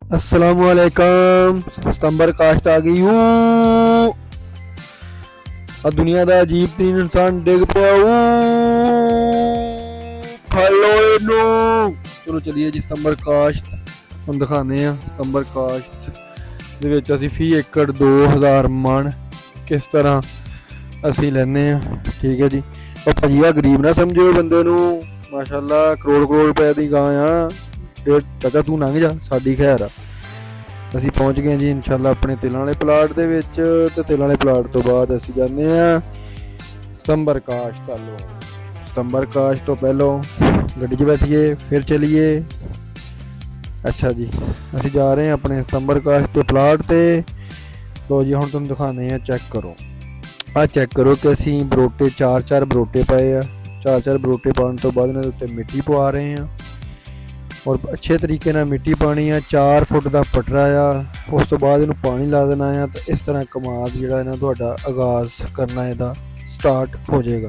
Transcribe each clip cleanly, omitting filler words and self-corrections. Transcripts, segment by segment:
अस्सलामुअलैकुम। सितंबर काश्त आ गई हूँ। दुनिया का अजीब तीन इंसान डिग पिया फलो इनू। चलो चलिए जी सितंबर काश्त हम दिखाने हैं। सितंबर काश्त ਦੇ ਵਿੱਚ ਅਸੀਂ ਫੀ ਏਕੜ 2000 ਮਣ ਕਿਸ ਤਰ੍ਹਾਂ ਅਸੀਂ ਲੈਨੇ ਆ। ਠੀਕ ਹੈ ਜੀ। ਉਹ ਭਜੀਆ ਗਰੀਬ ਨਾ ਸਮਝਿਓ ਬੰਦੇ ਨੂੰ, ਮਾਸ਼ਾਅੱਲਾ ਕਰੋੜ ਰੁਪਏ ਦੀ ਗਾਂ ਆ। ਫਿਰ ਚਾਚਾ ਤੂੰ ਲੰਘ ਜਾ, ਸਾਡੀ ਖੈਰ ਆ। ਅਸੀਂ ਪਹੁੰਚ ਗਏ ਜੀ ਇਨਸ਼ਾਅੱਲਾ ਆਪਣੇ ਤਿਲਾਂ ਵਾਲੇ ਪਲਾਟ ਦੇ ਵਿੱਚ, ਤੇ ਤਿਲਾਂ ਵਾਲੇ ਪਲਾਟ ਤੋਂ ਬਾਅਦ ਅਸੀਂ ਜਾਂਦੇ ਆ ਸਤੰਬਰ ਕਾਸ਼ਤ ਵੱਲੋਂ। ਸਤੰਬਰ ਕਾਸ਼ਤ ਤੋਂ ਪਹਿਲਾਂ ਗੱਡੀ 'ਚ ਬੈਠੀਏ ਫਿਰ ਚਲੀਏ। ਅੱਛਾ ਜੀ, ਅਸੀਂ ਜਾ ਰਹੇ ਹਾਂ ਆਪਣੇ ਸਤੰਬਰ ਕਾਸ਼ਤ ਦੇ ਪਲਾਟ ਤੇ। ਲੋ ਜੀ ਹੁਣ ਤੁਹਾਨੂੰ ਦਿਖਾਉਂਦੇ ਆ, ਚੈੱਕ ਕਰੋ। ਆਹ ਚੈੱਕ ਕਰੋ ਕਿ ਅਸੀਂ ਬਰੋਟੇ ਚਾਰ ਬਰੋਟੇ ਪਾਏ ਆ। ਚਾਰ ਬਰੋਟੇ ਪਾਉਣ ਤੋਂ ਬਾਅਦ ਇਹਨਾਂ ਦੇ ਉੱਤੇ ਮਿੱਟੀ ਪਵਾ ਰਹੇ ਆ, ਔਰ ਅੱਛੇ ਤਰੀਕੇ ਨਾਲ ਮਿੱਟੀ ਪਾਣੀ ਆ। 4 ਫੁੱਟ ਦਾ ਪਟਰਾ ਆ, ਉਸ ਤੋਂ ਬਾਅਦ ਇਹਨੂੰ ਪਾਣੀ ਲਾ ਦੇਣਾ ਆ। ਤੇ ਇਸ ਤਰ੍ਹਾਂ ਕਮਾਦ ਜਿਹੜਾ ਇਹਨਾਂ ਤੁਹਾਡਾ ਆਗਾਜ਼ ਕਰਨਾ ਇਹਦਾ ਸਟਾਰਟ ਹੋ ਜਾਏਗਾ।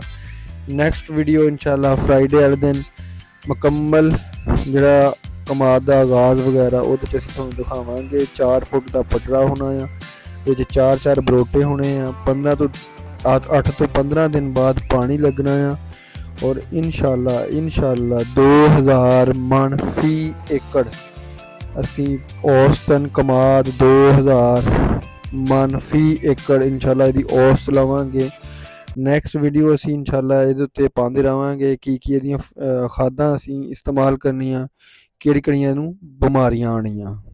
ਨੈਕਸਟ ਵੀਡੀਓ ਇਨਸ਼ਾਅੱਲਾ ਫਰਾਈਡੇ ਵਾਲੇ ਦਿਨ ਮੁਕੰਮਲ ਜਿਹੜਾ ਕਮਾਦ ਦਾ ਆਗਾਜ਼ ਵਗੈਰਾ ਉਹਦੇ 'ਚ ਅਸੀਂ ਤੁਹਾਨੂੰ ਦਿਖਾਵਾਂਗੇ। 4 ਫੁੱਟ ਦਾ ਪਟਰਾ ਹੋਣਾ ਆ, ਇਹਦੇ 'ਚ 4 ਬਰੋਟੇ ਹੋਣੇ ਆ। 8 ਤੋਂ 15 ਦਿਨ ਬਾਅਦ ਪਾਣੀ ਲੱਗਣਾ ਆ, और इंशाल्लाह 2000 मण फी एकड़ असी औसतन कमाद 2000 मण फी एकड़ इंशाल्लाह इहदी औसत लवांगे। नैक्सट वीडियो असी इंशाल्लाह इहदे उत्ते पांदे रहांगे की इहदियां खादां असी इस्तेमाल करनियां, किहड़ी-किहड़ियां नूं बिमारियां आउणियां।